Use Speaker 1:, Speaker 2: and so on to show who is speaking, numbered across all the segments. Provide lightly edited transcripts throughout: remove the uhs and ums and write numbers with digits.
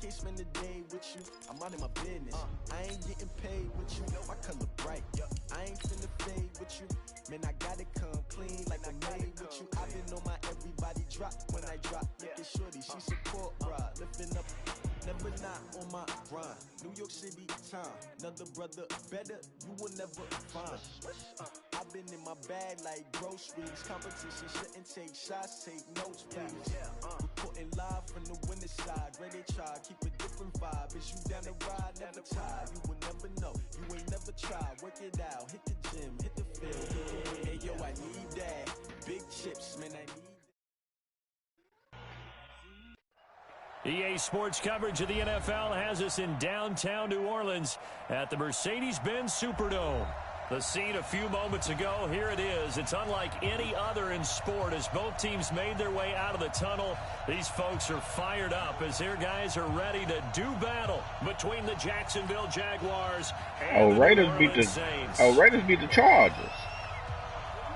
Speaker 1: can't spend the day with you, I'm out of my business. I ain't getting paid with you, my color bright. I ain't finna fade with you, man, I gotta come clean like I made with you. I've been on my everybody drop when I drop. Look at shorty, she support ride, lifting up, never not on my grind. New York City time, another brother better, you will never find. I've been in my bag like groceries. Competition shouldn't take shots, take notes, please. Reporting live from the winter side. Ready to try, keep a different vibe. Is you down the ride, never tired. You will never know, you ain't never tried. Work it out, hit the gym, hit the field. Hey yo, I need that. Big chips, man, I need.
Speaker 2: EA Sports coverage of the NFL has us in downtown New Orleans at the Mercedes-Benz Superdome. The scene a few moments ago, here it is. It's unlike any other in sport as both teams made their way out of the tunnel. These folks are fired up as their guys are ready to do battle between the Jacksonville Jaguars and the New Orleans Saints.
Speaker 3: Raiders beat the Chargers.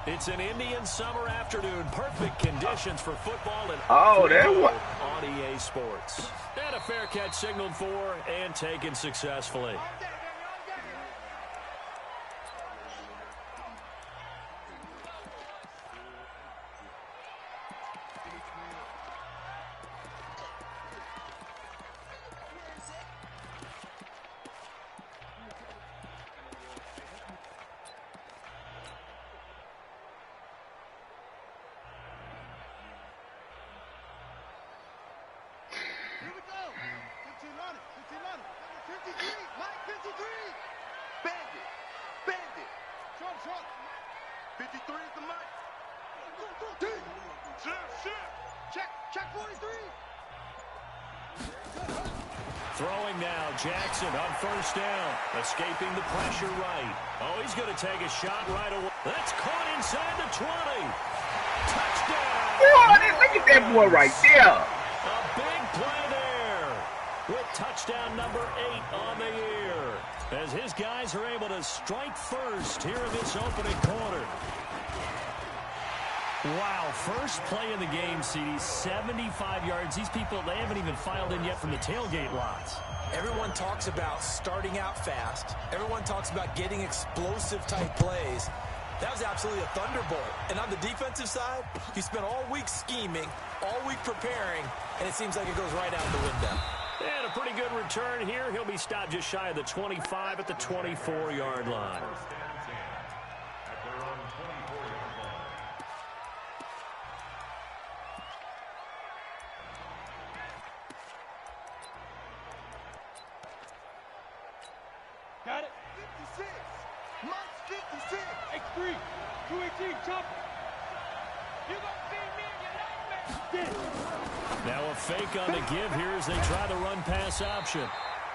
Speaker 2: It's an Indian summer afternoon. Perfect conditions for football and on EA Sports. And a fair catch signaled for and taken successfully. Throwing now, Jackson on first down, escaping the pressure right. Oh, he's going to take a shot right away. That's caught inside the 20. Touchdown!
Speaker 3: Look at that boy right there.
Speaker 2: A big play there with touchdown number 8 on the year as his guys are able to strike first here in this opening quarter. Wow, first play in the game, CD, 75 yards. These people, they haven't even filed in yet from the tailgate lots.
Speaker 4: Everyone talks about starting out fast. Everyone talks about getting explosive-type plays. That was absolutely a thunderbolt. And on the defensive side, you spent all week scheming, all week preparing, and it seems like it goes right out the window.
Speaker 2: And a pretty good return here. He'll be stopped just shy of the 25 at the 24-yard line.
Speaker 5: Got it. 56. Mike's 56. X3. 218. Chop. You gonna see me and you like me.
Speaker 2: Now a fake on the give here as they try the run-pass option.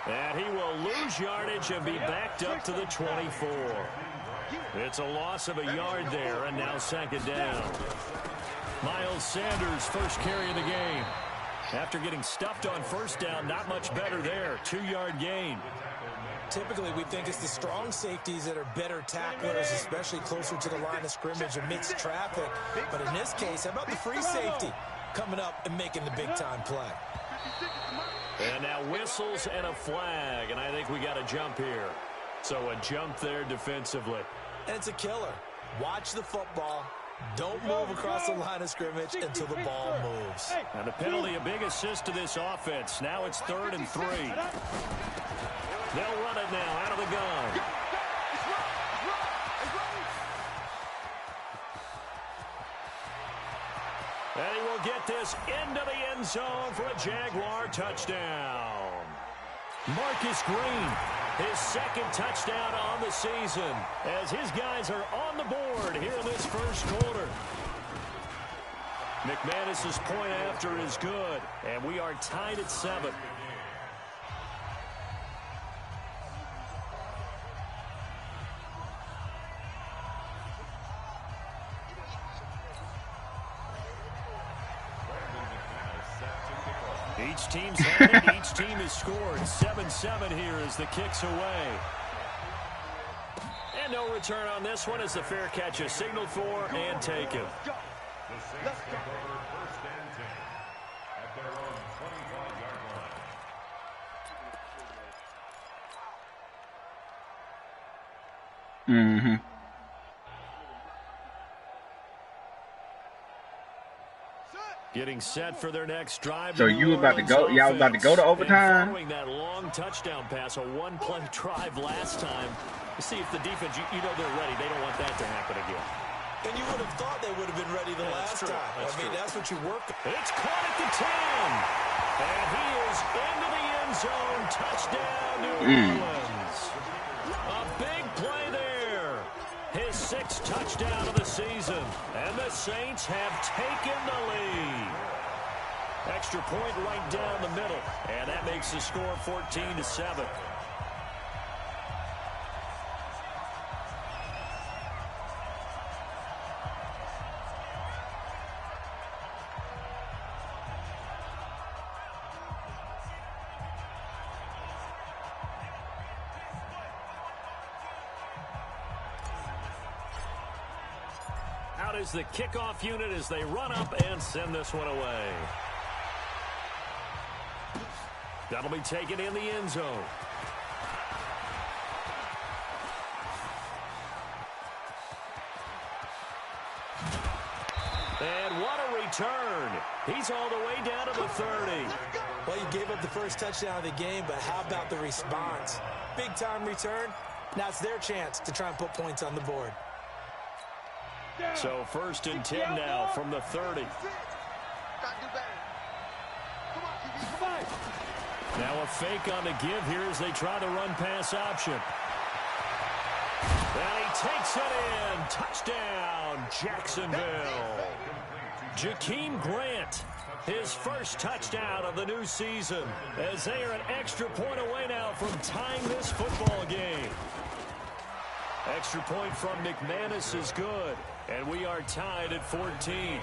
Speaker 2: And he will lose yardage and be backed up to the 24. It's a loss of a yard there, and now second down. Miles Sanders, first carry of the game. After getting stuffed on first down, not much better there. 2-yard gain.
Speaker 4: Typically, we think it's the strong safeties that are better tacklers, especially closer to the line of scrimmage amidst traffic. But in this case, how about the free safety coming up and making the big-time play?
Speaker 2: And now whistles and a flag, and I think we got a jump here. So a jump there defensively.
Speaker 4: And it's a killer. Watch the football. Don't move across the line of scrimmage until the ball moves.
Speaker 2: And the penalty, a big assist to this offense. Now it's 3rd and 3. They'll run it now out of the gun. And he will get this into the end zone for a Jaguar touchdown. Marcus Green, his second touchdown on the season, as his guys are on the board here in this first quarter. McManus's point after is good, and we are tied at 7. Each team's had it. Each team has scored. 7-7 here as the kick's away. And no return on this one as the fair catch is signaled for and taken.
Speaker 3: Mm-hmm.
Speaker 2: Getting set for their next drive.
Speaker 3: So you about to go? Y'all about to go to overtime?
Speaker 2: Following that long touchdown pass, a one-play drive last time. To see if the defense, you know they're ready. They don't want that to happen again.
Speaker 4: And you would have thought they would have been ready the last time. That's what you work.
Speaker 2: It's caught at the 10. And he is into the end zone. Touchdown, New Orleans. A big play there. His 6th touchdown of the season. And the Saints have taken the lead. Extra point right down the middle. And that makes the score 14-7. Out is the kickoff unit as they run up and send this one away. That'll be taken in the end zone. And what a return. He's all the way down to the 30.
Speaker 4: Well, you gave up the first touchdown of the game, but how about the response? Big-time return. Now it's their chance to try and put points on the board.
Speaker 2: So 1st and 10 now from the 30. Now a fake on the give here as they try the run-pass option. And he takes it in. Touchdown, Jacksonville. Jakeem Grant, his first touchdown of the new season, as they are an extra point away now from tying this football game. Extra point from McManus is good, and we are tied at 14.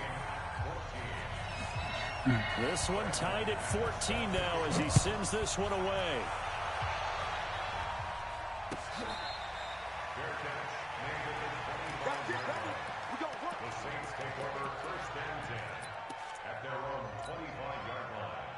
Speaker 2: This one tied at 14 now as he sends this one away.
Speaker 6: The Saints take over 1st and 10 at their own 25-yard line.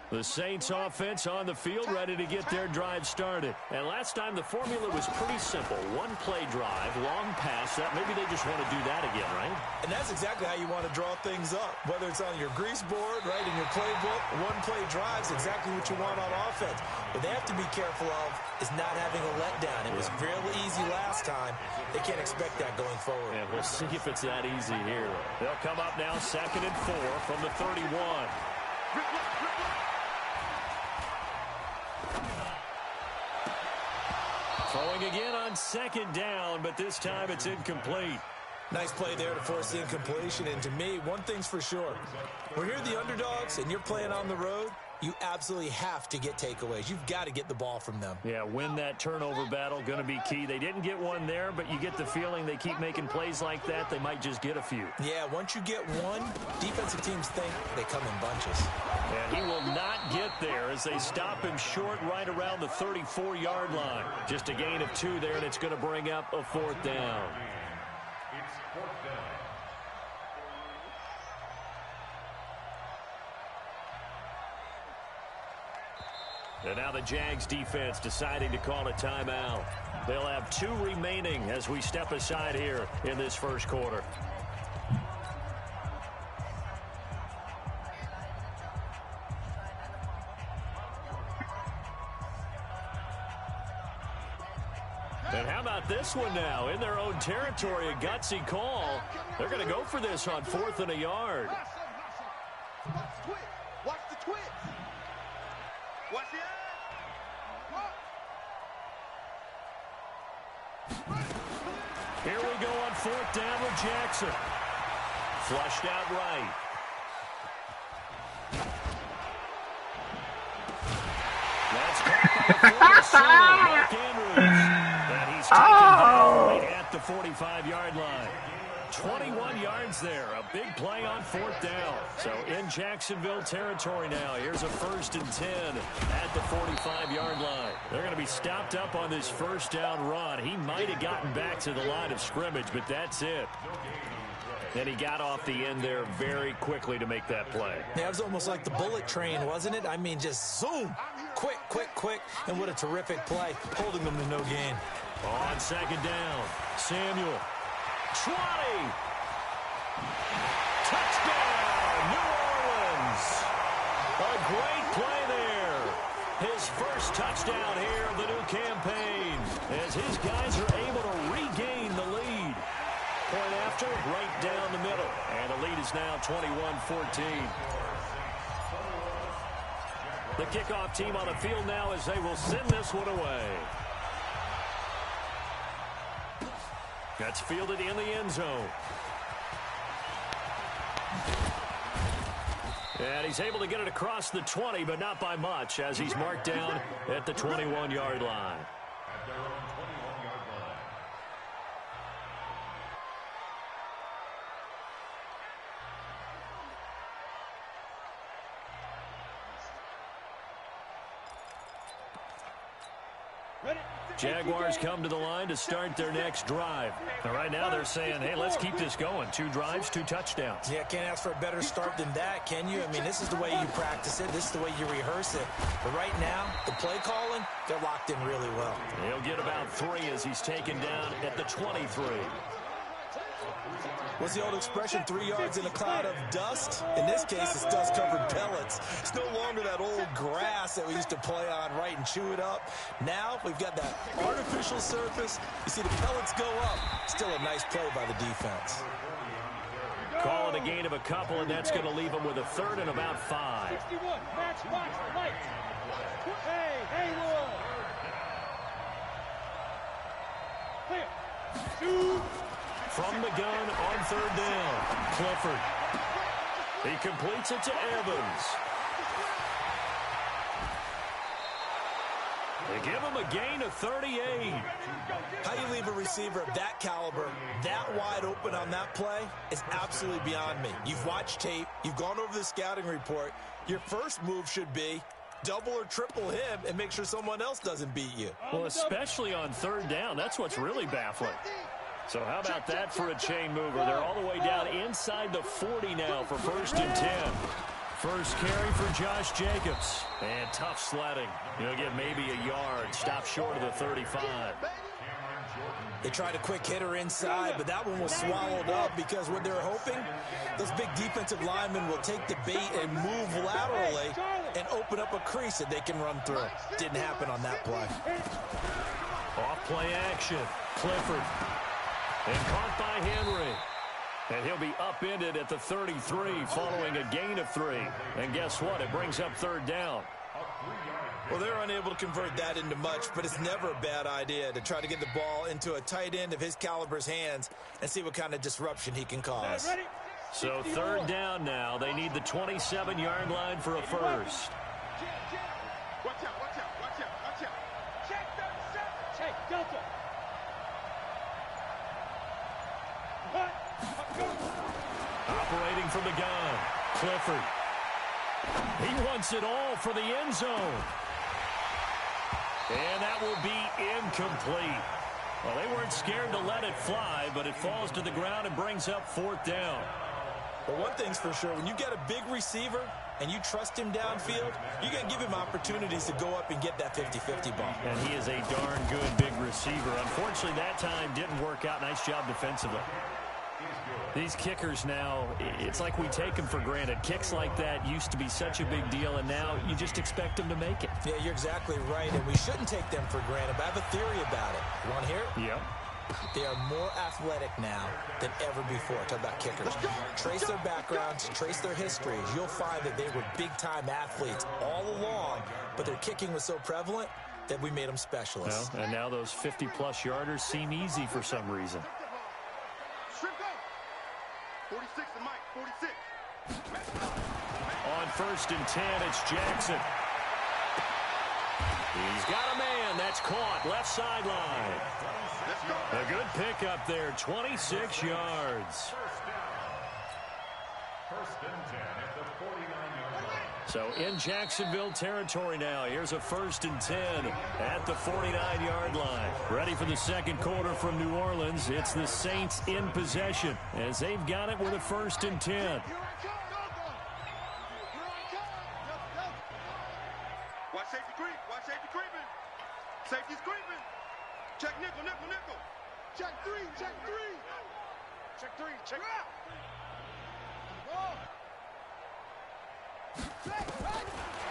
Speaker 2: The Saints offense on the field ready to get their drive started. And last time the formula was pretty simple. One play drive, long pass. That maybe they just want to do that again, right?
Speaker 4: And that's exactly how you want to draw things up. Whether it's on your grease board, right, in your playbook, one play drives exactly what you want on offense. What they have to be careful of is not having a letdown. It was really easy last time. They can't expect that going forward.
Speaker 2: And we'll see if it's that easy here. They'll come up now 2nd and 4 from the 31. Throwing again on 2nd down, but this time it's incomplete.
Speaker 4: Nice play there to force the incompletion. And to me, one thing's for sure. When you're the underdogs and you're playing on the road, you absolutely have to get takeaways. You've got to get the ball from them.
Speaker 2: Yeah, win that turnover battle, going to be key. They didn't get one there, but you get the feeling they keep making plays like that, they might just get a few.
Speaker 4: Yeah, once you get one, defensive teams think they come in bunches.
Speaker 2: And he will not get there as they stop him short right around the 34-yard line. Just a gain of 2 there, and it's going to bring up a 4th down.
Speaker 6: It's 4th down.
Speaker 2: And now the Jags defense deciding to call a timeout. They'll have 2 remaining as we step aside here in this first quarter. And how about this one now? In their own territory, a gutsy call. They're going to go for this on 4th and a yard.
Speaker 5: Watch the twitch. Watch the eye.
Speaker 2: Here we go on 4th down with Jackson. Flushed out right. That's caught by the Mark Andrews. And he's taken down right at the 45-yard line. 21 yards there. A big play on 4th down. So in Jacksonville territory now. Here's a 1st and 10 at the 45-yard line. They're going to be stopped up on this 1st down run. He might have gotten back to the line of scrimmage, but that's it. And he got off the end there very quickly to make that play.
Speaker 4: Yeah, it was almost like the bullet train, wasn't it? I mean, just zoom. Quick, quick, quick. And what a terrific play, holding them to no gain.
Speaker 2: On second down, Samuel. 20. Touchdown, New Orleans. A great play there. His first touchdown here of the new campaign as his guys are able to regain the lead. Point after, right down the middle. And the lead is now 21-14. The kickoff team on the field now as they will send this one away. That's fielded in the end zone. And he's able to get it across the 20, but not by much, as he's marked down at the 21-yard line.
Speaker 6: At their own 21-yard line.
Speaker 2: Jaguars come to the line to start their next drive. And right now they're saying, hey, let's keep this going. 2 drives, 2 touchdowns.
Speaker 4: Yeah, can't ask for a better start than that, can you? I mean, this is the way you practice it. This is the way you rehearse it. But right now, the play calling, they're locked in really well.
Speaker 2: He'll get about 3 as he's taken down at the 23.
Speaker 4: What's the old expression, 3 yards in a cloud of dust? In this case, it's dust-covered pellets. It's no longer that old grass that we used to play on, right, and chew it up. Now we've got that artificial surface. You see the pellets go up. Still a nice play by the defense.
Speaker 2: Call it a gain of a couple, and that's going to leave him with a 3rd and about 5.
Speaker 5: 61, match, watch, light. Hey, Haywood. Clear. Shoot.
Speaker 2: From the gun on 3rd down, Clifford. He completes it to Evans. They give him a gain of 38.
Speaker 4: How you leave a receiver of that caliber that wide open on that play is absolutely beyond me. You've watched tape. You've gone over the scouting report. Your first move should be double or triple him and make sure someone else doesn't beat you.
Speaker 2: Well, especially on 3rd down. That's what's really baffling. So how about that for a chain mover? They're all the way down inside the 40 now for 1st and 10. First carry for Josh Jacobs. And tough sledding. He'll get maybe a yard. Stop short of the 35.
Speaker 4: They tried a quick hitter inside, but that one was swallowed up because what they're hoping, those big defensive linemen will take the bait and move laterally and open up a crease that they can run through. Didn't happen on that play.
Speaker 2: Off play action. Clifford. And caught by Henry. And he'll be upended at the 33 following a gain of 3. And guess what? It brings up 3rd down.
Speaker 4: Well, they're unable to convert that into much, but it's never a bad idea to try to get the ball into a tight end of his caliber's hands and see what kind of disruption he can cause.
Speaker 2: So 3rd down now. They need the 27-yard line for a first.
Speaker 5: Watch out, watch out, watch out, watch out. Check 37. Check, Delta.
Speaker 2: Operating from the gun, Clifford. He wants it all for the end zone. And that will be incomplete. Well, they weren't scared to let it fly, but it falls to the ground and brings up 4th down.
Speaker 4: But one thing's for sure, when you get a big receiver and you trust him downfield, you're going to give him opportunities to go up and get that 50-50 ball.
Speaker 2: And he is a darn good big receiver. Unfortunately, that time didn't work out. Nice job defensively. These kickers now, it's like we take them for granted. Kicks like that used to be such a big deal, and now you just expect them to make it.
Speaker 4: Yeah, you're exactly right, and we shouldn't take them for granted, but I have a theory about it. You want to hear it?
Speaker 2: Yep.
Speaker 4: They are more athletic now than ever before. Talk about kickers. Trace their backgrounds, trace their histories. You'll find that they were big-time athletes all along, but their kicking was so prevalent that we made them specialists.
Speaker 2: Well, and now those 50-plus yarders seem easy for some reason.
Speaker 5: 46 and Mike, 46.
Speaker 2: On 1st and 10, it's Jackson. He's got a man. That's caught. Left sideline. A good pickup there. 26 yards.
Speaker 6: First and 10 at the 49-yard line.
Speaker 2: So in Jacksonville territory now. Here's a 1st and 10 at the 49-yard line. Ready for the second quarter from New Orleans. It's the Saints in possession as they've got it with a 1st and 10.
Speaker 5: Watch safety creep. Watch safety creeping. Safety's creeping. Check nickel, nickel, nickel. Check three, check three. Check three, check out.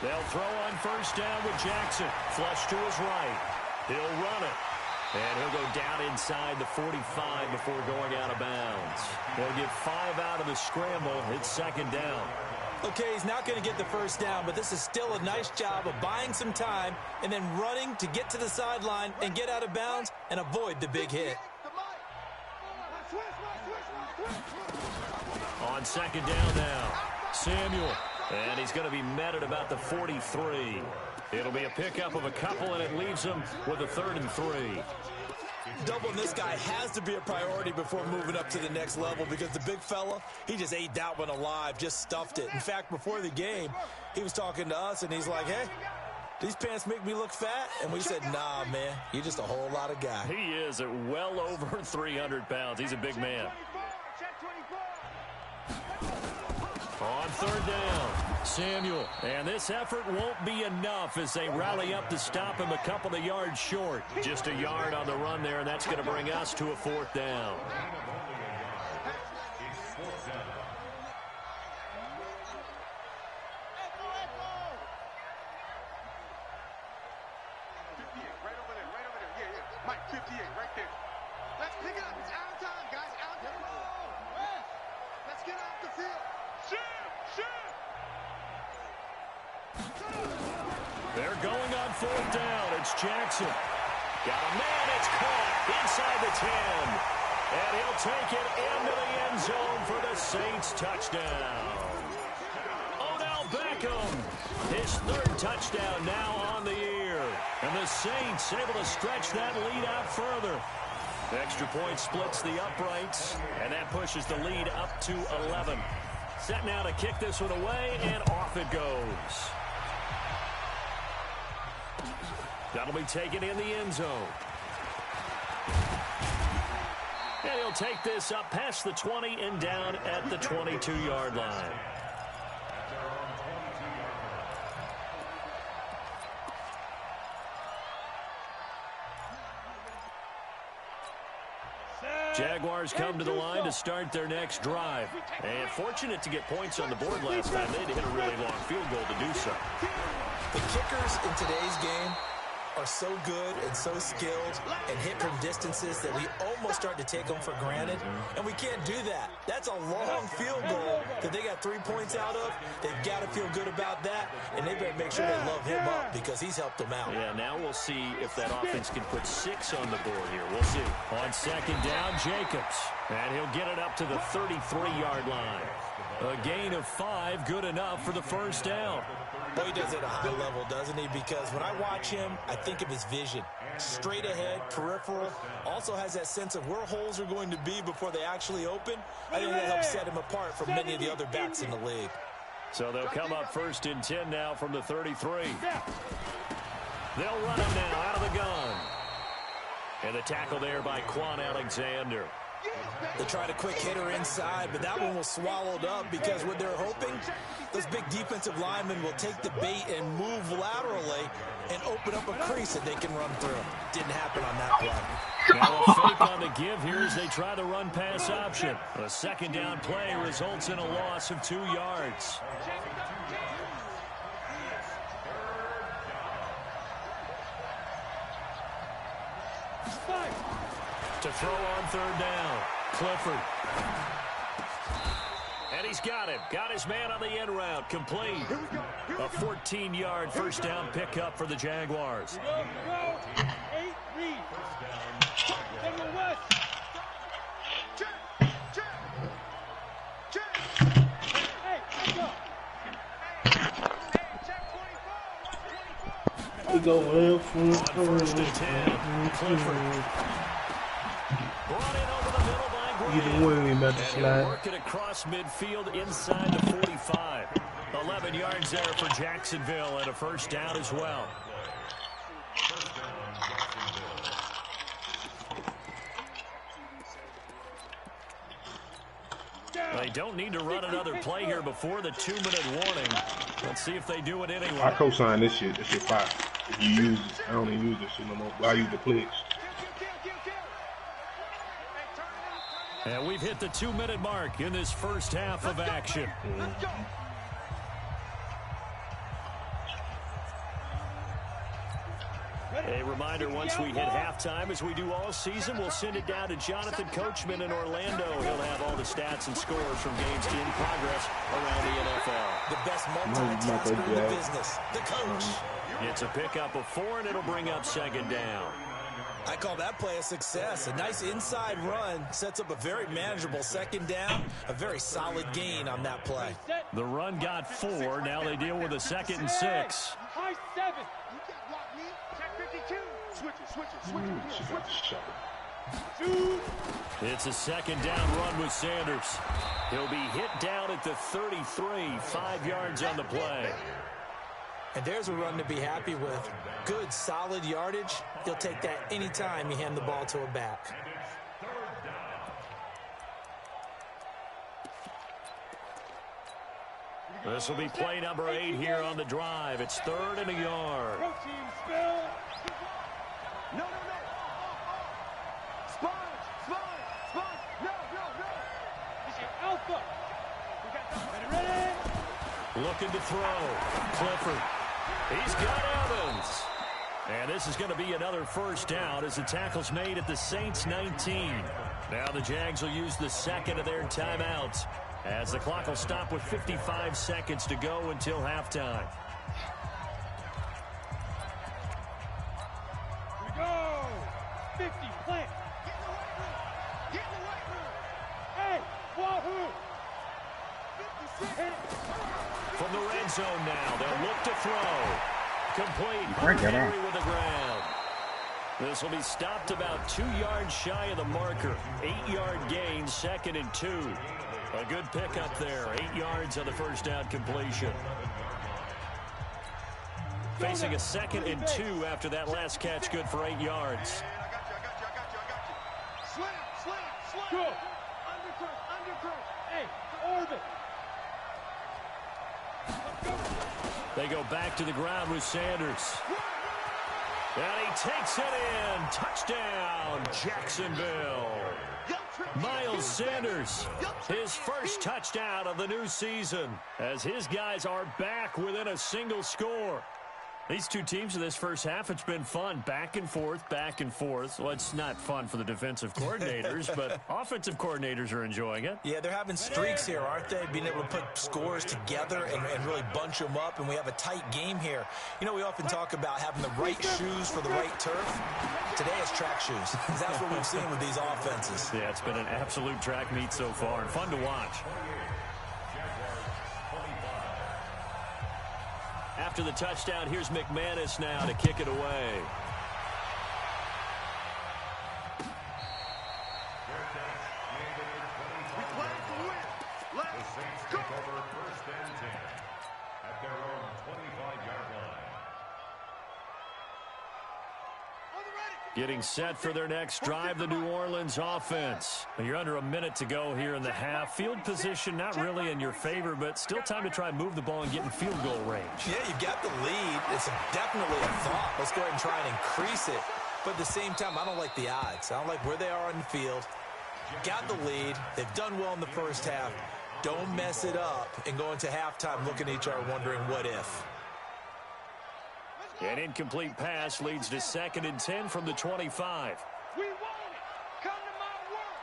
Speaker 2: They'll throw on 1st down with Jackson. Flush to his right. He'll run it. And he'll go down inside the 45 before going out of bounds. They'll get 5 out of the scramble. It's 2nd down.
Speaker 4: Okay, he's not going to get the 1st down, but this is still a nice job of buying some time and then running to get to the sideline and get out of bounds and avoid the big hit.
Speaker 2: On 2nd down now, Samuel. And he's going to be met at about the 43. It'll be a pickup of a couple, and it leaves him with a 3rd and 3.
Speaker 4: Doubling this guy has to be a priority before moving up to the next level because the big fella, he just ate that one alive, just stuffed it. In fact, before the game, he was talking to us, and he's like, hey, these pants make me look fat? And we said, nah, man, you're just a whole lot of guy.
Speaker 2: He is at well over 300 pounds. He's a big man. On 3rd down, Samuel. And this effort won't be enough as they rally up to stop him a couple of yards short. Just a yard on the run there, and that's going to bring us to a 4th down.
Speaker 5: Right over there. Yeah, yeah. Mike, 58, right there. Let's pick it up. It's out of time, guys. Out of time. Let's get off the field. Shoot!
Speaker 2: They're going on 4th down. It's Jackson. Got a man. It's caught inside the 10. And he'll take it into the end zone for the Saints touchdown. Odell Beckham, his 3rd touchdown now on the year. And the Saints able to stretch that lead out further. The extra point splits the uprights, and that pushes the lead up to 11. Set now to kick this one away, and off it goes. That'll be taken in the end zone. And he'll take this up past the 20 and down at the 22-yard line. Jaguars come to the line to start their next drive. And fortunate to get points on the board last time. They had to hit a really long field goal to do so.
Speaker 4: The kickers in today's game are so good and so skilled and hit from distances that we almost start to take them for granted. And we can't do that. That's a long field goal that they got 3 points out of. They've got to feel good about that, and they better make sure they love him up because he's helped them out.
Speaker 2: Yeah, now we'll see if that offense can put 6 on the board here. We'll see. On 2nd down, Jacobs. And he'll get it up to the 33-yard line. A gain of 5, good enough for the 1st down.
Speaker 4: Boy, he does it at a high level, doesn't he? Because when I watch him, I think of his vision. Straight ahead, peripheral. Also has that sense of where holes are going to be before they actually open. I think that helps set him apart from many of the other backs in the league.
Speaker 2: So they'll come up 1st and 10 now from the 33. They'll run him now out of the gun. And the tackle there by Quan Alexander.
Speaker 4: They tried a quick hitter inside, but that one was swallowed up because what they're hoping, those big defensive linemen will take the bait and move laterally and open up a crease that they can run through. Didn't happen on that play.
Speaker 2: Now a fake on the give here as they try the run-pass option. A 2nd down play results in a loss of 2 yards. To throw on 3rd down, Clifford. And he's got him. Got his man on the end route. Complete. A 14-yard 1st down pickup for the Jaguars.
Speaker 7: We go well for
Speaker 2: on 1st and 10, Clifford. Brought in over the middle by Graham.
Speaker 7: Either way, we about to
Speaker 2: And
Speaker 7: slide.
Speaker 2: he'll work it across midfield inside the 45. 11 yards there for Jacksonville and a first down as well. They don't need to run another play here before the 2-minute warning. Let's see if they do it anyway.
Speaker 7: I co-sign this shit. This shit fire. If you use it, I don't even use this shit no more. But I use the clicks.
Speaker 2: And we've hit the 2-minute mark in this first half of action. A reminder, once we hit halftime, as we do all season, we'll send it down to Jonathan Coachman in Orlando. He'll have all the stats and scores from games in progress around the NFL.
Speaker 4: The best multitasker in the business, the coach.
Speaker 2: It's a pickup of 4, and it'll bring up second down.
Speaker 4: I call that play a success. A nice inside run sets up a very manageable second down, a very solid gain on that play.
Speaker 2: The run got 4. Now they deal with a 2nd and 6.
Speaker 5: High 7. Check 52. Switch it.
Speaker 2: It's a second down run with Sanders. He'll be hit down at the 33, 5 yards on the play.
Speaker 4: And there's a run to be happy with. Good, solid yardage. He'll take that anytime you hand the ball to a back.
Speaker 2: This will be play number 8 here on the drive. It's 3rd and a yard.
Speaker 5: No. Sponge. No. This is Alpha. Ready?
Speaker 2: Looking to throw. Clifford. He's got Evans. And this is going to be another first down as the tackle's made at the Saints 19. Now the Jags will use the second of their timeouts as the clock will stop with 55 seconds to go until halftime.
Speaker 5: Here we go. 50, plant. Get in the weight room. Hey, wahoo. 56.
Speaker 2: From the red zone now, they'll look to throw. Complete.
Speaker 3: Break it up.
Speaker 2: With the ground. This will be stopped about 2 yards shy of the marker. 8-yard gain, 2nd and 2. A good pickup there. 8 yards on the first down completion. Facing a 2nd and 2 after that last catch, good for 8 yards.
Speaker 5: Slam. Go. Undercurrent. Hey, orbit.
Speaker 2: They go back to the ground with Sanders. And he takes it in. Touchdown, Jacksonville. Miles Sanders, his first touchdown of the new season, as his guys are back within a single score. These two teams in this first half, it's been fun. Back and forth. Well, it's not fun for the defensive coordinators, but offensive coordinators are enjoying it.
Speaker 4: Yeah, they're having streaks here, aren't they? Being able to put scores together and really bunch them up, and we have a tight game here. You know, we often talk about having the right shoes for the right turf. Today is track shoes. That's what we've seen with these offenses.
Speaker 2: Yeah, it's been an absolute track meet so far, and fun to watch. After the touchdown, here's McManus now to kick it away.
Speaker 6: The Saints take over 1st and 10 at their own 25-yard line.
Speaker 2: Getting set for their next drive, the New Orleans offense. You're under a minute to go here in the half. Field position not really in your favor, but still time to try and move the ball and get in field goal range.
Speaker 4: Yeah, you got the lead. It's definitely a thought. Let's go ahead and try and increase it. But at the same time, I don't like the odds. I don't like where they are on the field. Got the lead. They've done well in the first half. Don't mess it up and go into halftime looking at each other wondering what if.
Speaker 2: An incomplete pass leads to 2nd and 10 from the 25.
Speaker 5: We want it. Come to my world.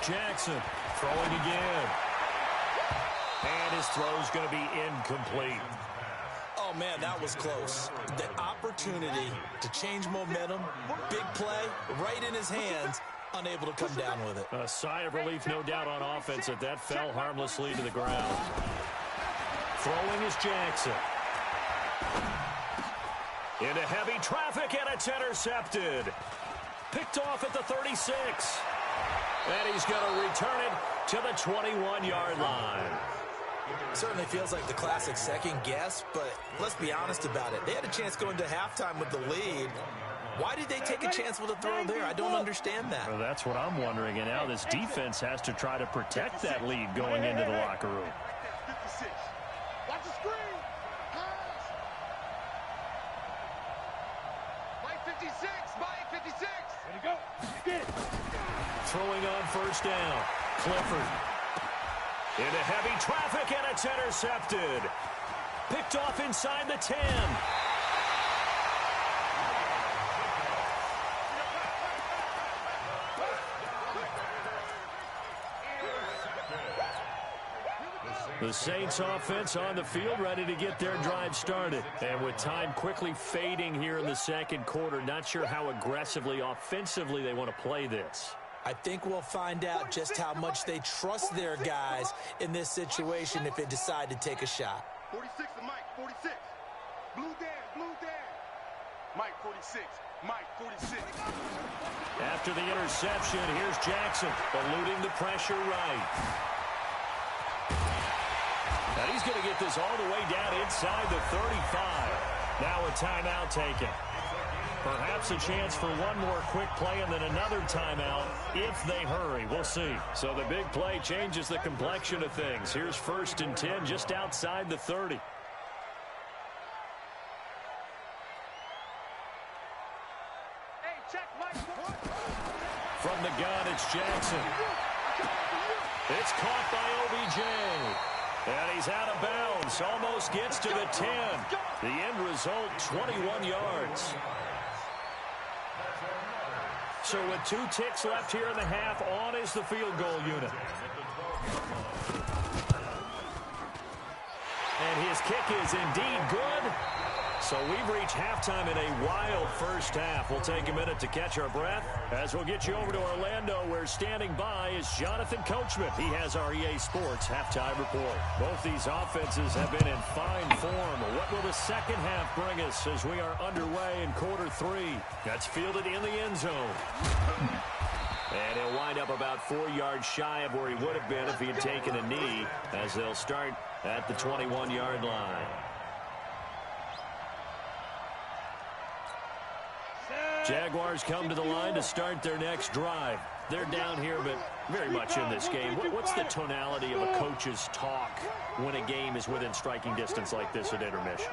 Speaker 2: Jackson throwing again. And his throw's going to be incomplete.
Speaker 4: Oh, man, that was close. The opportunity to change momentum, big play, right in his hands, unable to come down with it.
Speaker 2: A sigh of relief, no doubt, on offense that fell harmlessly to the ground. Throwing is Jackson. Into heavy traffic, and it's intercepted. Picked off at the 36. And he's going to return it to the 21-yard line.
Speaker 4: Certainly feels like the classic second guess, but let's be honest about it. They had a chance going to halftime with the lead. Why did they take a chance with a throw there? I don't understand that.
Speaker 2: Well, that's what I'm wondering. And now this defense has to try to protect that lead going into the locker room.
Speaker 5: 56. Watch the screen. Pass. Mike 56. Mike 56. Ready to go. Get it.
Speaker 2: Throwing on first down. Clifford. Into heavy traffic, and it's intercepted. Picked off inside the 10. The Saints offense on the field, ready to get their drive started. And with time quickly fading here in the second quarter, not sure how aggressively, offensively they want to play this.
Speaker 4: I think we'll find out just how much they trust their guys in this situation if they decide to take a shot.
Speaker 5: 46 to Mike, 46. Blue Dan. Mike 46, Mike 46.
Speaker 2: After the interception, here's Jackson, eluding the pressure right. And he's going to get this all the way down inside the 35. Now a timeout taken. Perhaps a chance for one more quick play and then another timeout if they hurry. We'll see. So the big play changes the complexion of things. Here's 1st and 10 just outside the 30.
Speaker 5: Hey, check Mike.
Speaker 2: From the gun, it's Jackson. It's caught by OBJ. And he's out of bounds. Almost gets to the 10. The end result, 21 yards. So with 2 ticks left here in the half, on is the field goal unit. And his kick is indeed good. So we've reached halftime in a wild first half. We'll take a minute to catch our breath as we'll get you over to Orlando, where standing by is Jonathan Coachman. He has our EA Sports halftime report. Both these offenses have been in fine form. What will the second half bring us as we are underway in quarter 3? That's fielded in the end zone. And he'll wind up about 4 yards shy of where he would have been if he had taken a knee, as they'll start at the 21-yard line. Jaguars come to the line to start their next drive. They're down here, but very much in this game. What's the tonality of a coach's talk when a game is within striking distance like this at intermission?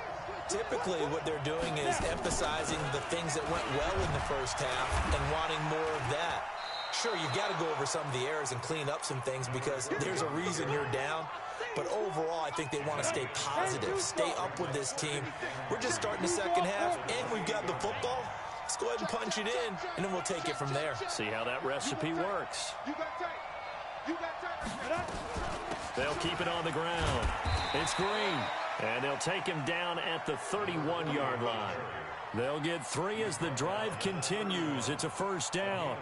Speaker 4: Typically, what they're doing is emphasizing the things that went well in the first half and wanting more of that. Sure, you've got to go over some of the errors and clean up some things because there's a reason you're down. But overall, I think they want to stay positive, stay up with this team. We're just starting the second half, and we've got the football. Let's go ahead and punch it in, and then we'll take it from there.
Speaker 2: See how that recipe works. They'll keep it on the ground. It's Green, and they'll take him down at the 31-yard line. They'll get 3 as the drive continues. It's a first down.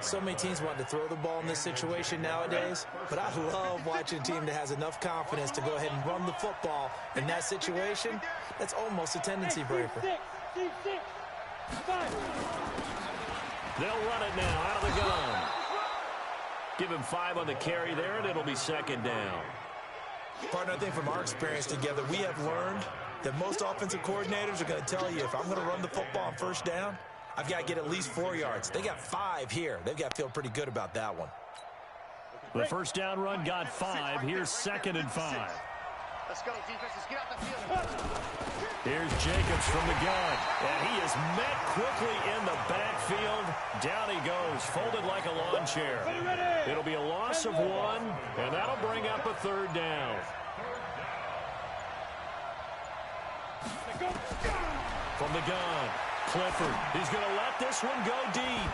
Speaker 4: So many teams want to throw the ball in this situation nowadays, but I love watching a team that has enough confidence to go ahead and run the football in that situation. That's almost a tendency breaker.
Speaker 2: They'll run it now out of the gun. Give him 5 on the carry there, and it'll be second down.
Speaker 4: Partner, I think from our experience together, we have learned that most offensive coordinators are going to tell you, if I'm going to run the football on first down, I've got to get at least 4 yards. They got 5 here. They've got to feel pretty good about that one.
Speaker 2: The first down run got 5. Here's 2nd and 5.
Speaker 5: Let's go, defenses. Get out the field.
Speaker 2: Here's Jacobs from the gun. And he is met quickly in the backfield. Down he goes, folded like a lawn chair. It'll be a loss of 1, and that'll bring up a 3rd down. From the gun, Clifford. He's going to let this one go deep.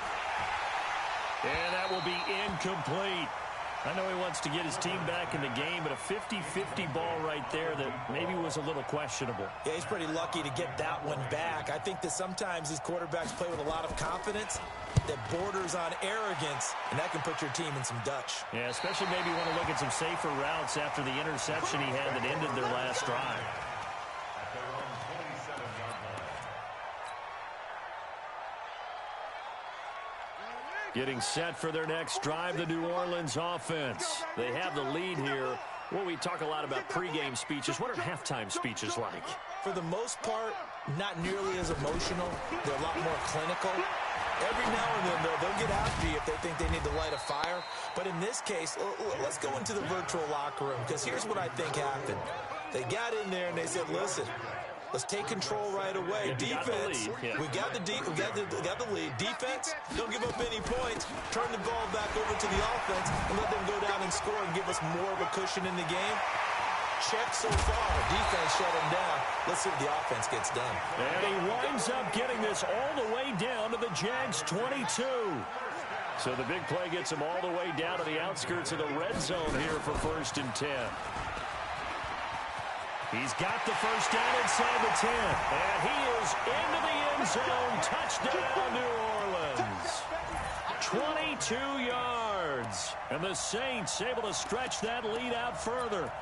Speaker 2: And that will be incomplete. I know he wants to get his team back in the game, but a 50-50 ball right there that maybe was a little questionable.
Speaker 4: Yeah, he's pretty lucky to get that one back. I think that sometimes these quarterbacks play with a lot of confidence that borders on arrogance, and that can put your team in some Dutch.
Speaker 2: Yeah, especially maybe want to look at some safer routes after the interception he had that ended their last drive. Getting set for their next drive, the New Orleans offense. They have the lead here. Well, we talk a lot about pregame speeches. What are halftime speeches like?
Speaker 4: For the most part, not nearly as emotional. They're a lot more clinical. Every now and then, they'll get after you if they think they need to light a fire. But in this case, let's go into the virtual locker room, because here's what I think happened. They got in there and they said, listen, let's take control right away. Defense, we got the lead. Defense, don't give up any points. Turn the ball back over to the offense and let them go down and score and give us more of a cushion in the game. Check so far. Defense shut him down. Let's see what the offense gets done.
Speaker 2: And he winds up getting this all the way down to the Jags 22. So the big play gets him all the way down to the outskirts of the red zone here for 1st and 10. He's got the first down inside the 10. And he is into the end zone. Touchdown, New Orleans. 22 yards. And the Saints able to stretch that lead out further.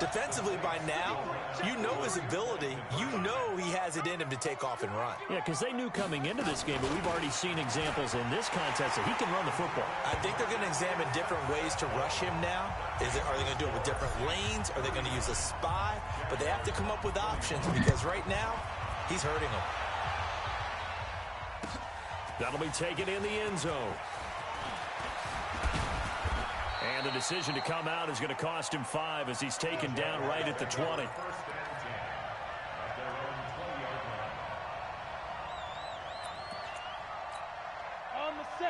Speaker 4: Defensively, by now, you know his ability. You know he has it in him to take off and run.
Speaker 2: Yeah, because they knew coming into this game, but we've already seen examples in this contest that he can run the football.
Speaker 4: I think they're going to examine different ways to rush him now. Are they going to do it with different lanes? Are they going to use a spy? But they have to come up with options, because right now, he's hurting them.
Speaker 2: That'll be taken in the end zone. And the decision to come out is going to cost him 5 as he's taken down right at the 20.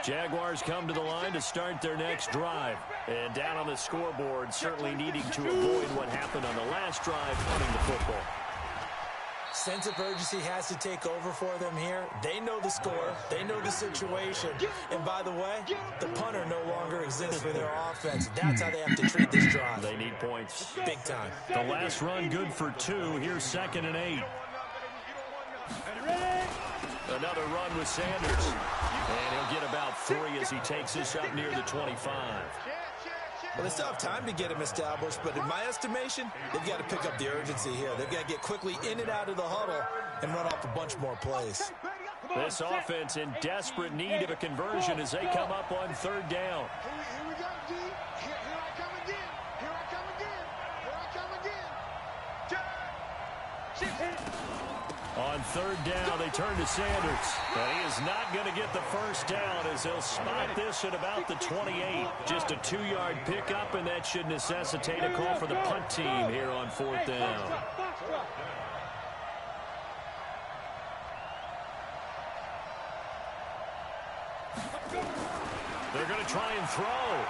Speaker 2: Jaguars come to the line to start their next drive. And down on the scoreboard, certainly needing to avoid what happened on the last drive, punting the football.
Speaker 4: Sense of urgency has to take over for them here. They know the score. They know the situation. And by the way, the punter no longer exists for their offense. That's how they have to treat this drive.
Speaker 2: They need points.
Speaker 4: Big time.
Speaker 2: The last run good for 2. Here's 2nd and 8. Another run with Sanders. And he'll get about 3 as he takes this up near the 25.
Speaker 4: Well, they still have time to get him established, but in my estimation, they've got to pick up the urgency here. They've got to get quickly in and out of the huddle and run off a bunch more plays.
Speaker 2: This offense in desperate need of a conversion as they come up on 3rd down.
Speaker 5: Here we go, D. Here I come again. Here I come again. Here I come again.
Speaker 2: On 3rd down, they turn to Sanders. And he is not going to get the first down as they'll spot this at about the 28. Just a 2-yard pickup, and that should necessitate a call for the punt team here on 4th down. They're going to try and throw.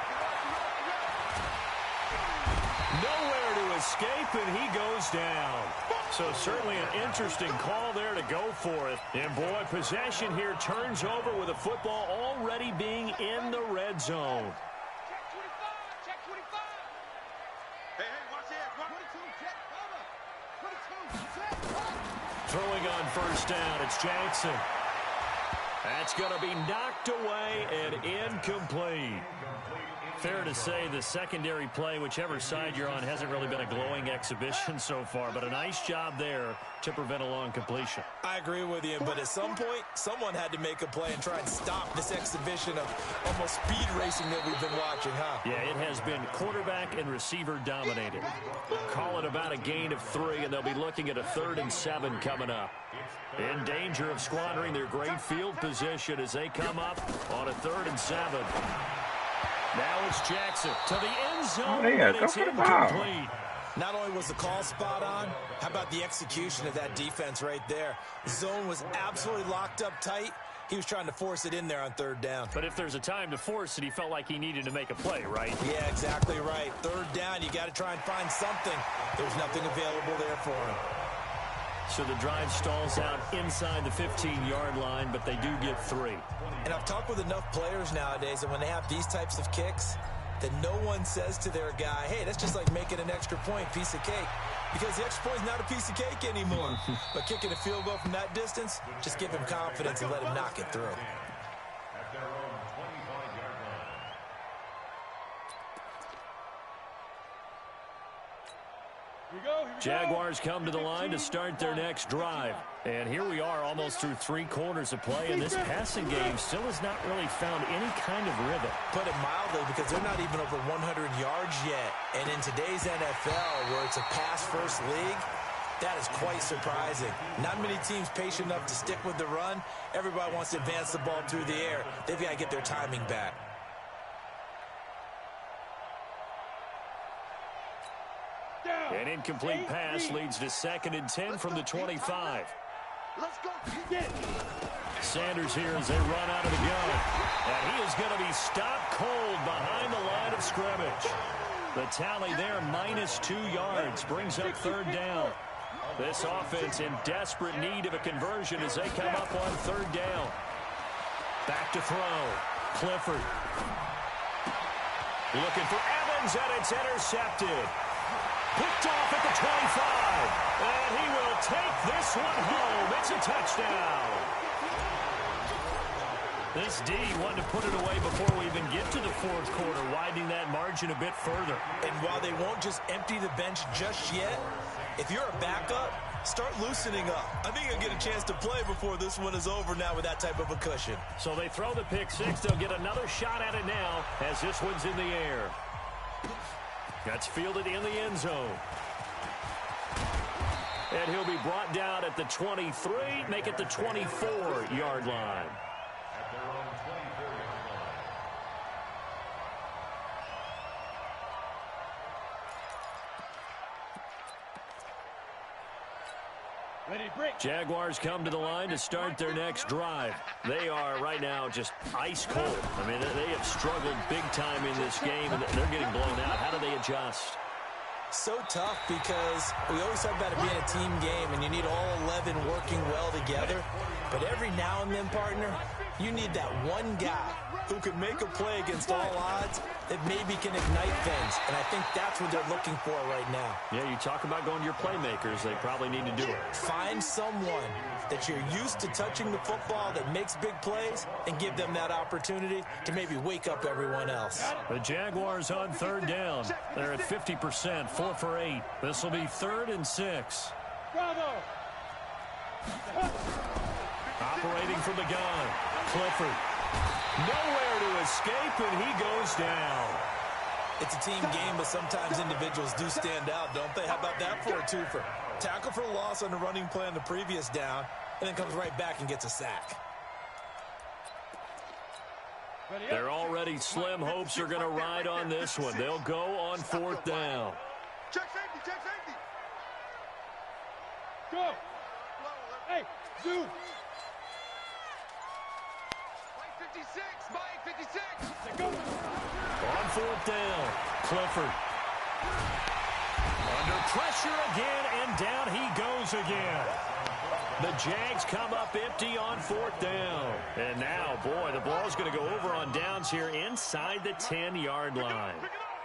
Speaker 2: Nowhere to escape, and he goes down. So certainly an interesting call there to go for it. And boy, possession here turns over with the football already being in the red zone.
Speaker 5: Check 25. Hey, watch it.
Speaker 2: Throwing on 1st down, it's Jackson. That's going to be knocked away and incomplete. Fair to say the secondary play, whichever side you're on, hasn't really been a glowing exhibition so far, but a nice job there to prevent a long completion.
Speaker 4: I agree with you, but at some point, someone had to make a play and try and stop this exhibition of almost speed racing that we've been watching, huh?
Speaker 2: Yeah, it has been quarterback and receiver dominated. Call it about a gain of 3, and they'll be looking at a 3rd and 7 coming up. In danger of squandering their great field position as they come up on a 3rd and 7. Now it's Jackson to the end zone, and it's incomplete.
Speaker 4: Not only was the call spot on, how about the execution of that defense right there? The zone was absolutely locked up tight. He was trying to force it in there on 3rd down.
Speaker 2: But if there's a time to force it, he felt like he needed to make a play, right?
Speaker 4: Yeah, exactly right. 3rd down, you got to try and find something. There's nothing available there for him.
Speaker 2: So the drive stalls out inside the 15-yard line, but they do get 3.
Speaker 4: And I've talked with enough players nowadays that when they have these types of kicks, that no one says to their guy, hey, that's just like making an extra point, piece of cake. Because the extra point is not a piece of cake anymore. But kicking a field goal from that distance, just give him confidence and let him knock it through.
Speaker 6: At their own 25-yard line.
Speaker 2: Jaguars come to the line to start their next drive. And here we are almost through 3 quarters of play, and this passing game still has not really found any kind of rhythm.
Speaker 4: Put it mildly, because they're not even over 100 yards yet. And in today's NFL, where it's a pass-first league, that is quite surprising. Not many teams patient enough to stick with the run. Everybody wants to advance the ball through the air. They've got to get their timing back.
Speaker 2: An incomplete pass leads to 2nd and 10 from the 25.
Speaker 5: Let's go.
Speaker 2: Sanders here as they run out of the gun. And he is going to be stopped cold behind the line of scrimmage. The tally there, -2 yards, brings up 3rd down. This offense in desperate need of a conversion as they come up on 3rd down. Back to throw. Clifford. Looking for Evans, and it's intercepted. Picked off at the 25. And he will take this one home. It's a touchdown. This D wanted to put it away before we even get to the 4th quarter, widening that margin a bit further.
Speaker 4: And while they won't just empty the bench just yet, if you're a backup, start loosening up. I think you'll get a chance to play before this one is over now with that type of a cushion.
Speaker 2: So they throw the pick 6. They'll get another shot at it now as this one's in the air. That's fielded in the end zone. And he'll be brought down at the 23, make it the 24-yard line.
Speaker 6: At their own 24-yard line.
Speaker 2: Jaguars come to the line to start their next drive. They are right now just ice cold. I mean, they have struggled big time in this game, and they're getting blown out. How do they adjust?
Speaker 4: So tough, because we always talk about it being a team game, and you need all 11 working well together. But every now and then, partner, you need that one guy who can make a play against all odds that maybe can ignite things. And I think that's what they're looking for right now.
Speaker 2: Yeah, you talk about going to your playmakers. They probably need to do it.
Speaker 4: Find someone that you're used to touching the football that makes big plays and give them that opportunity to maybe wake up everyone else.
Speaker 2: The Jaguars on 3rd down. They're at 50%, 4 for 8. This will be 3rd and 6.
Speaker 5: Bravo.
Speaker 2: Operating from the gun, Clifford. Nowhere to escape, and he goes down.
Speaker 4: It's a team game, but sometimes individuals do stand out, don't they? How about that for a twofer? Tackle for loss on the running play on the previous down, and then comes right back and gets a sack.
Speaker 2: Their already slim hopes are going to ride on this one. They'll go on 4th down.
Speaker 5: Check safety, check safety. Go. Hey, zoom. Mike 56, Mike 56. Go.
Speaker 2: On 4th down, Clifford. Under pressure again, and down he goes again. The Jags come up empty on 4th down. And now, boy, the ball's going to go over on downs here inside the 10-yard line.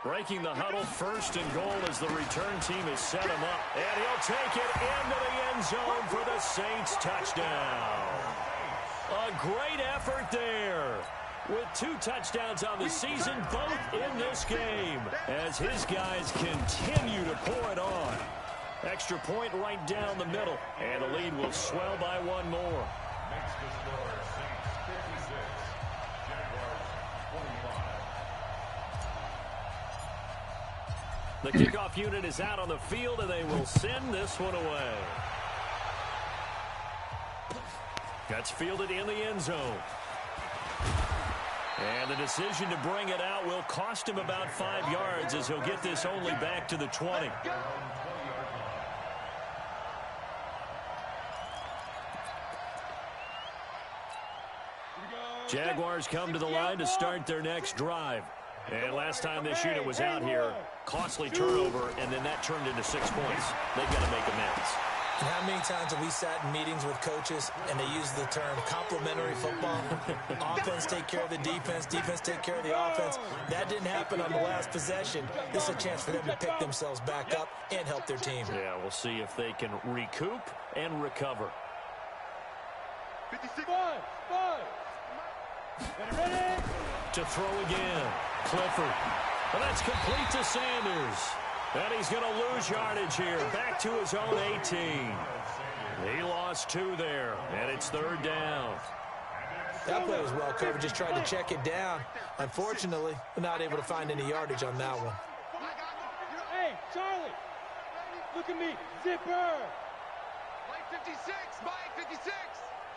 Speaker 2: Breaking the huddle, 1st and goal as the return team has set him up. And he'll take it into the end zone for the Saints touchdown. A great effort there. With 2 touchdowns on the season, both in this game, as his guys continue to pour it on. Extra point right down the middle, and the lead will swell by 1 more.
Speaker 6: Makes the score Saints 56, Jaguars 25.
Speaker 2: The kickoff unit is out on the field, and they will send this one away. That's fielded in the end zone. And the decision to bring it out will cost him about 5 yards, as he'll get this only back to the 20. Jaguars come to the line to start their next drive. And last time this unit was out here, costly turnover, and then that turned into 6 points. They've got to make amends.
Speaker 4: And how many times have we sat in meetings with coaches and they use the term complementary football? Offense take care of the defense, defense take care of the offense. That didn't happen on the last possession. This is a chance for them to pick themselves back up and help their team.
Speaker 2: Yeah, we'll see if they can recoup and recover.
Speaker 5: 56. Ready.
Speaker 2: To throw again, Clifford. Well, that's complete to Sanders. And he's going to lose yardage here. Back to his own 18. He lost 2 there, and it's 3rd down.
Speaker 4: That play was well covered. Just tried to check it down. Unfortunately, not able to find any yardage on that one.
Speaker 5: Hey, Charlie, look at me. Zipper.
Speaker 8: Mike 56, Mike 56.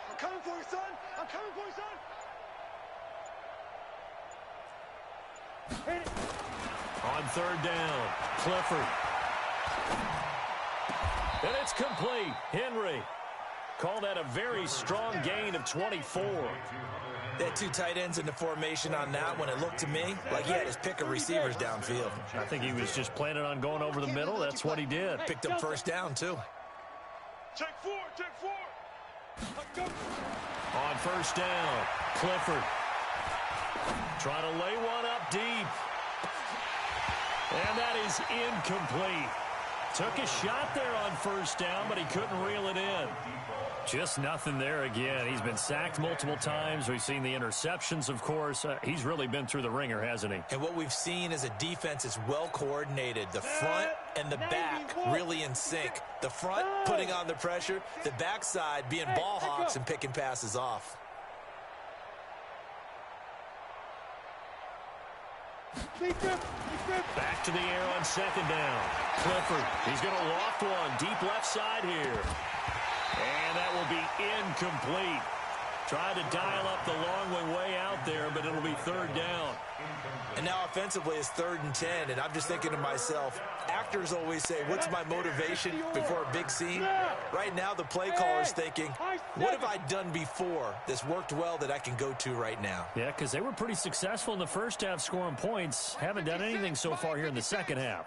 Speaker 8: I'm coming for you, son. I'm coming for you, son.
Speaker 5: Hit it.
Speaker 2: On 3rd down, Clifford. And it's complete. Henry. Call that a very strong gain of 24.
Speaker 4: They had 2 tight ends in the formation on that one. It looked to me like he had his pick of receivers downfield.
Speaker 2: I think he was just planning on going over the middle. That's what he did.
Speaker 4: Picked up 1st down, too.
Speaker 5: Check 4, check 4.
Speaker 2: On 1st down, Clifford. Trying to lay one up deep. And that is incomplete. Took a shot there on 1st down, but he couldn't reel it in. Just nothing there again. He's been sacked multiple times. We've seen the interceptions, of course. He's really been through the ringer, hasn't he?
Speaker 4: And what we've seen is a defense is well coordinated. The front and the back really in sync. The front putting on the pressure. The backside being ball hawks and picking passes off.
Speaker 2: Back to the air on 2nd down. Clifford, he's going to loft one deep left side here. And that will be incomplete. Tried to dial up the long way out there, but it'll be 3rd down.
Speaker 4: And now offensively it's 3rd and 10, and I'm just thinking to myself, actors always say, what's my motivation before a big scene? Right now the play caller's thinking, what have I done before that's worked well that I can go to right now?
Speaker 2: Yeah, because they were pretty successful in the first half scoring points. Haven't done anything so far here in the second half.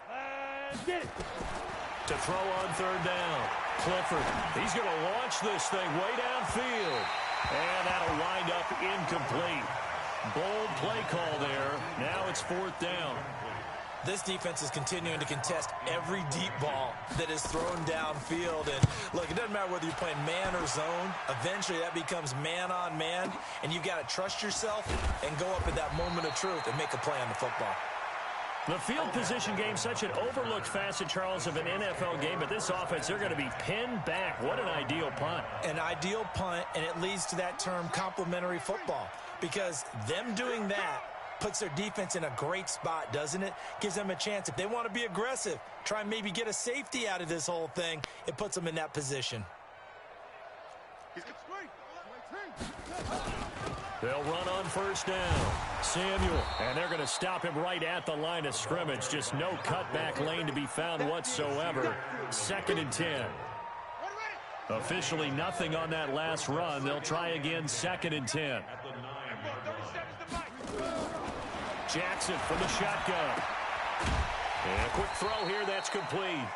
Speaker 2: To throw on 3rd down, Clifford. He's going to launch this thing way downfield. And that'll wind up incomplete. Bold play call there. Now it's 4th down.
Speaker 4: This defense is continuing to contest every deep ball that is thrown downfield. And look, it doesn't matter whether you're playing man or zone. Eventually that becomes man on man. And you've got to trust yourself and go up at that moment of truth and make a play on the football.
Speaker 2: The field position game, such an overlooked facet, Charles, of an NFL game. But this offense, they're going to be pinned back. What an ideal punt.
Speaker 4: An ideal punt, and it leads to that term complementary football. Because them doing that puts their defense in a great spot, doesn't it? Gives them a chance. If they want to be aggressive, try and maybe get a safety out of this whole thing, it puts them in that position.
Speaker 2: They'll run on 1st down. Samuel, and they're going to him right at the line of scrimmage. Just no cutback lane to be found whatsoever. 2nd and 10. Officially nothing on that last run. They'll try again, 2nd and 10. Jackson from the shotgun. And a quick throw here, that's complete.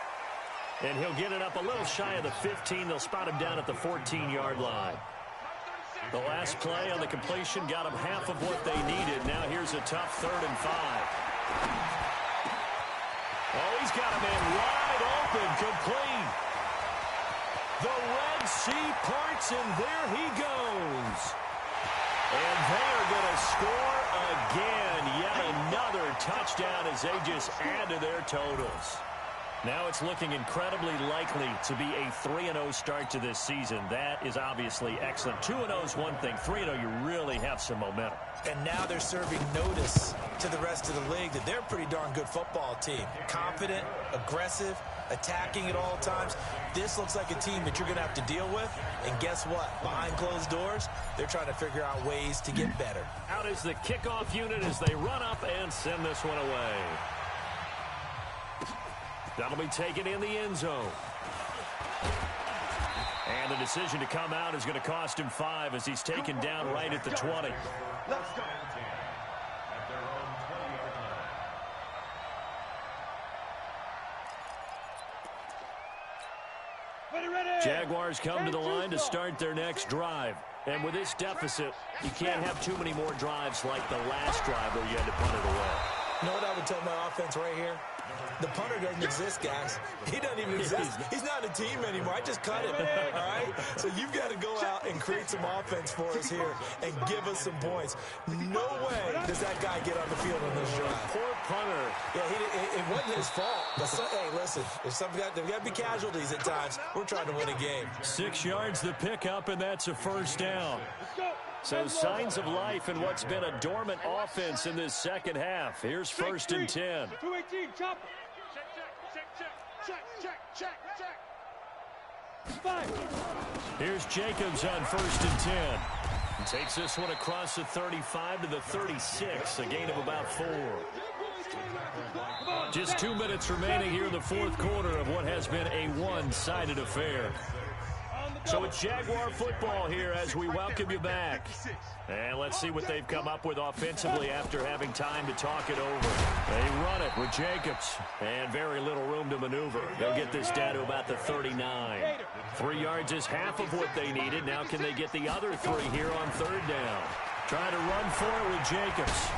Speaker 2: And he'll get it up a little shy of the 15. They'll spot him down at the 14-yard line. The last play on the completion got them half of what they needed. Now here's a tough 3rd and 5. Oh, he's got a man wide open, complete. The Red Sea parts, and there he goes. And they are going to score again. Yet another touchdown as they just add to their totals. Now it's looking incredibly likely to be a 3-0 start to this season. That is obviously excellent. 2-0 is one thing. 3-0, you really have some momentum.
Speaker 4: And now they're serving notice to the rest of the league that they're a pretty darn good football team. Confident, aggressive, attacking at all times. This looks like a team that you're going to have to deal with. And guess what? Behind closed doors, they're trying to figure out ways to get better.
Speaker 2: Out is the kickoff unit as they run up and send this one away. That'll be taken in the end zone. And the decision to come out is going to cost him 5 as he's taken down right at the 20.
Speaker 6: Let's go. At their own 20-yard line.
Speaker 2: Jaguars come to the line to start their next drive. And with this deficit, you can't have too many more drives like the last drive where you had to punt it away.
Speaker 4: You know what I would tell my offense right here? The punter doesn't exist, guys. He doesn't even exist. He's not a team anymore. I just cut him, all right? So you've got to go out and create some offense for us here and give us some points. No way does that guy get on the field on this drive.
Speaker 2: Poor punter.
Speaker 4: Yeah, it wasn't his fault. But hey, listen, there's got to be casualties at times. We're trying to win a game.
Speaker 2: 6 yards the pickup, and that's a first down. So signs of life in what's been a dormant offense in this second half. Here's 1st and 10.
Speaker 5: 218, chop. Check. 5.
Speaker 2: Here's Jacobs on 1st and 10. He takes this one across the 35 to the 36, a gain of about 4. Just 2 minutes remaining here in the fourth quarter of what has been a one-sided affair. So it's Jaguar football here as we welcome you back. And let's see what they've come up with offensively after having time to talk it over. They run it with Jacobs, and very little room to maneuver. They'll get this down to about the 39. 3 yards is half of what they needed. Now can they get the other 3 here on 3rd down? Trying to run for it with Jacobs.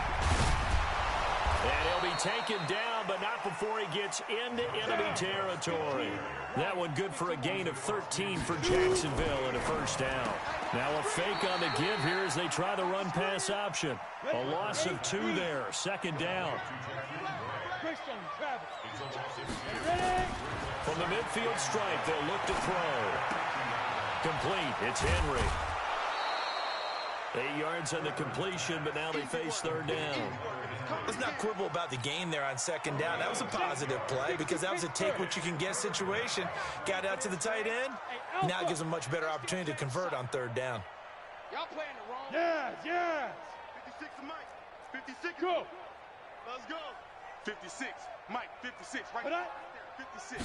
Speaker 2: And he'll be taken down, but not before he gets into enemy territory. That one good for a gain of 13 for Jacksonville and a first down. Now a fake on the give here as they try the run-pass option. A loss of 2 there, 2nd down. From the midfield stripe, they'll look to throw. Complete, it's Henry. 8 yards on the completion, but now they face 3rd down.
Speaker 4: Let's not quibble about the gain there on 2nd down. That was a positive play because that was a take-what-you-can-get situation. Got out to the tight end. Now it gives them a much better opportunity to convert on 3rd down.
Speaker 8: Y'all playing the wrong.
Speaker 5: Yes.
Speaker 8: 56 to Mike. 56.
Speaker 5: Go.
Speaker 8: Let's go. 56. Mike, 56. Right
Speaker 5: But
Speaker 8: there. 56.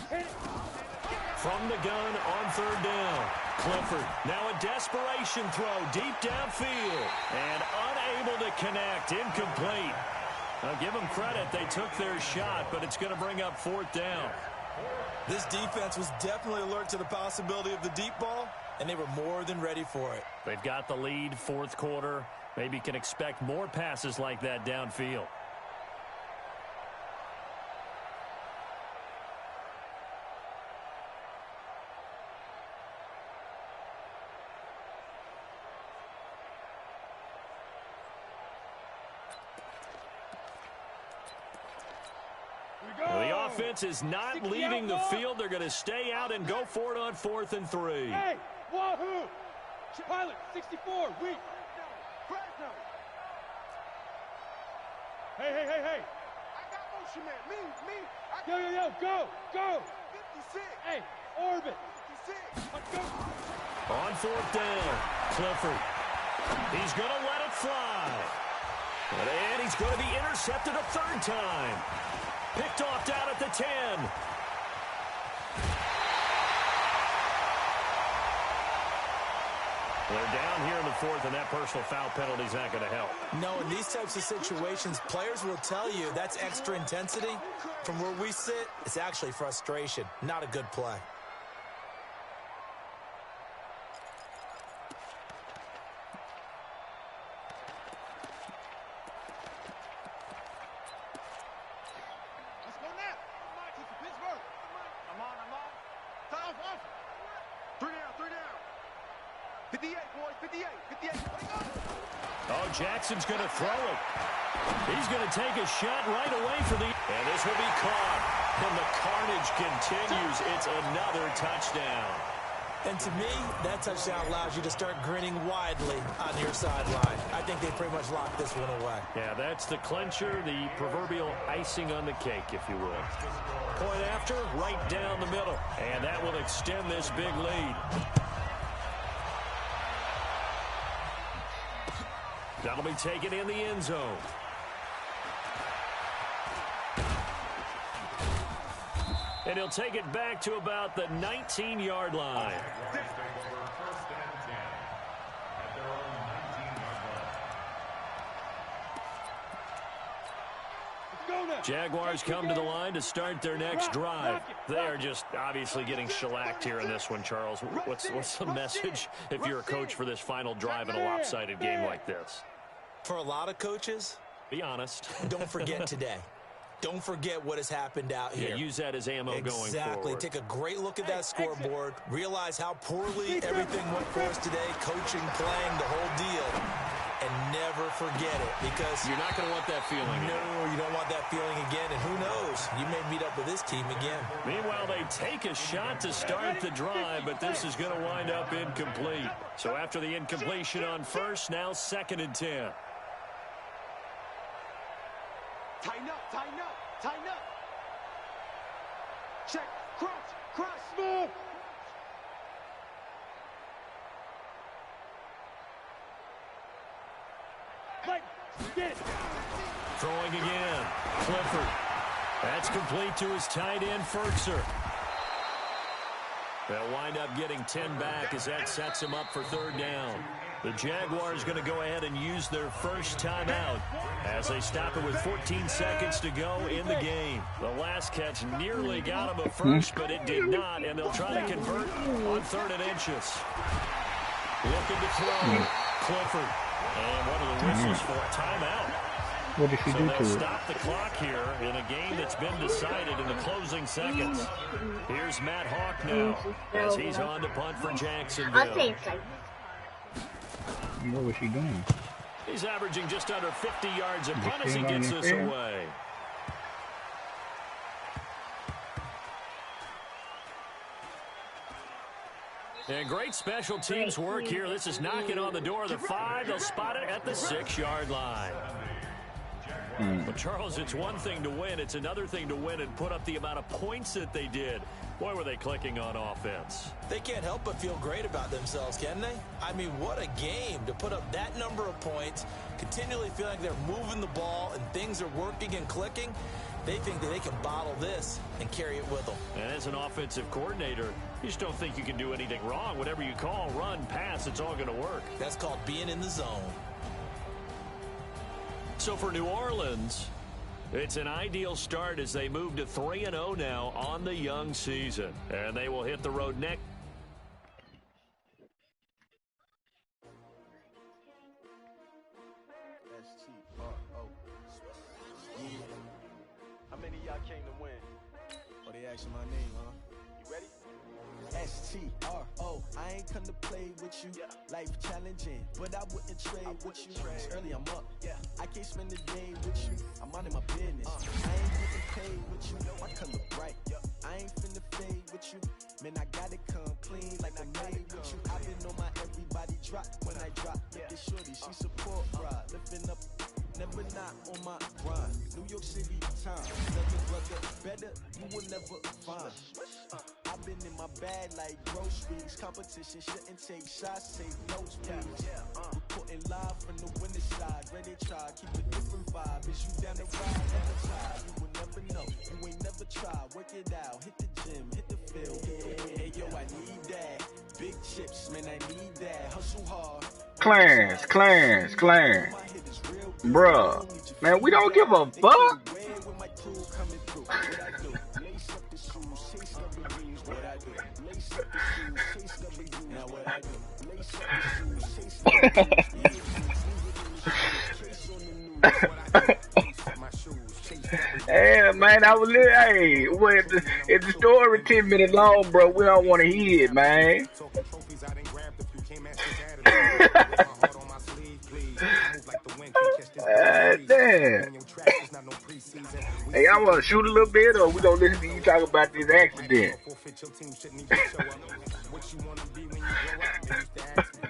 Speaker 2: From the gun on 3rd down. Clifford, now a desperation throw deep downfield. And unable to connect, incomplete. I'll give them credit, they took their shot, but it's going to bring up 4th down.
Speaker 4: This defense was definitely alert to the possibility of the deep ball, and they were more than ready for it.
Speaker 2: They've got the lead, 4th quarter. Maybe can expect more passes like that downfield. The offense is not leaving the field. They're going to stay out and go for it on 4th and 3.
Speaker 5: Hey, Wahoo! Pilot, 64, weak. Hey.
Speaker 8: I got motion, man. Me.
Speaker 5: Yo, go.
Speaker 8: 56.
Speaker 5: Hey, orbit.
Speaker 8: 56.
Speaker 5: Let's go.
Speaker 2: On 4th down, Clifford. He's going to let it fly. And he's going to be intercepted a 3rd time. Picked off down at the 10. They're down here in the 4th, and that personal foul penalty is not going to help.
Speaker 4: No, in these types of situations, players will tell you that's extra intensity. From where we sit, it's actually frustration, not a good play.
Speaker 2: Jackson's going to throw it. He's going to take a shot right away for the... And this will be caught. And the carnage continues. It's another touchdown.
Speaker 4: And to me, that touchdown allows you to start grinning widely on your sideline. I think they pretty much locked this one away.
Speaker 2: Yeah, that's the clincher, the proverbial icing on the cake, if you will. Point after, right down the middle. And that will extend this big lead. That'll be taken in the end zone. And he'll take it back to about the 19-yard line. Jaguars come to the line to start their next drive. They are just obviously getting shellacked here in this one, Charles. What's the message if you're a coach for this final drive in a lopsided game like this?
Speaker 4: For a lot of coaches,
Speaker 2: be honest.
Speaker 4: don't forget today. Don't forget what has happened out here.
Speaker 2: Yeah, use that as ammo going forward.
Speaker 4: Exactly. Take a great look at that scoreboard. Realize how poorly everything went for us today. Coaching, playing, the whole deal. And never forget it, because
Speaker 2: you're not going to want that feeling again.
Speaker 4: No, you don't want that feeling again. And who knows? You may meet up with this team again.
Speaker 2: Meanwhile, they take a shot to start the drive, but this is going to wind up incomplete. So after the incompletion on first, now 2nd and 10.
Speaker 8: Tighten up, tighten up, tighten up. Check, cross, move.
Speaker 2: Throwing again. Clifford. That's complete to his tight end, Ferkser. They'll wind up getting 10 back as that sets him up for 3rd down. The Jaguars going to go ahead and use their first timeout as they stop it with 14 seconds to go in the game. The last catch nearly got him a first, but it did not, and they'll try to convert on 3rd and inches. Looking to throw. Clifford. And one of the whistles for a timeout.
Speaker 7: What did he do to it?
Speaker 2: Stop the clock here in a game that's been decided in the closing seconds. Here's Matt Hawk now as he's on to punt for Jacksonville.
Speaker 7: What was he doing?
Speaker 2: He's averaging just under 50 yards a punt as he gets this away. And great special teams work here. This is knocking on the door of the 5. They'll spot it at the 6-yard line. But, Charles, it's one thing to win. It's another thing to win and put up the amount of points that they did. Boy, were they clicking on offense.
Speaker 4: They can't help but feel great about themselves, can they? I mean, what a game to put up that number of points, continually feel like they're moving the ball and things are working and clicking. They think that they can bottle this and carry it with them.
Speaker 2: And as an offensive coordinator, you just don't think you can do anything wrong. Whatever you call, run, pass, it's all going to work.
Speaker 4: That's called being in the zone.
Speaker 2: So for New Orleans, it's an ideal start as they move to 3-0 now on the young season. And they will hit the road next.
Speaker 1: How many of y'all came to win? Oh, they asking my name, huh? You ready? S-T-R-O. I ain't come to play with you. Life challenging, but I wouldn't trade with you. It's early, I'm up. I can't spend the day with you. I'm minding my business. I ain't getting paid with you. My color bright. I ain't finna fade with you. Man, I gotta come clean like I made with you. I've been on my everybody drop when I drop. This shorty, she support ride. Lifting up, never not on my grind. New York City time. Never brother better, you will never find. I've been in my bag like groceries. Competition shouldn't take shots, take notes, please. Reporting live from the winning side. Ready to try, keep a different vibe. Is you down the ride? Never try, you will never know. You ain't never try, work it out. Hit the gym, hit the field. Hey, yo, I need that. Big chips, man, I need that. Hustle hard.
Speaker 3: Clarence. Bruh. Man, we don't give a fuck. Yeah, man, I was hey, if the story 10 minutes long, bro, we don't want to hear it, man. Damn. Hey, I want to shoot a little bit, or we gonna listen to you talk about this accident?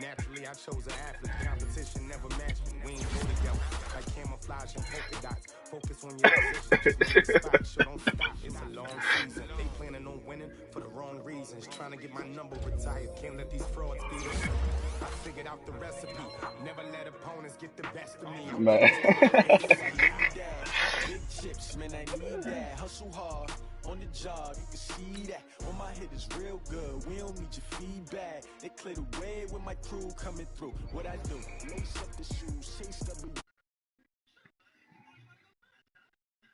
Speaker 3: Naturally, I chose an athlete. Competition never matched me. We ain't go together like camouflage and polka dots. Focus on your position. Don't stop. It's a long season. They planning on winning for the wrong reasons. Trying to get my number retired. Can't let these frauds beat us. I figured out the recipe. Never let opponents get the best of me. Man. Big chips, man, I need that. Hustle hard. On the job, you can see that. On my head is real good. We don't need your feedback. They clear the way with my crew coming through. What I do? Lace up the shoes,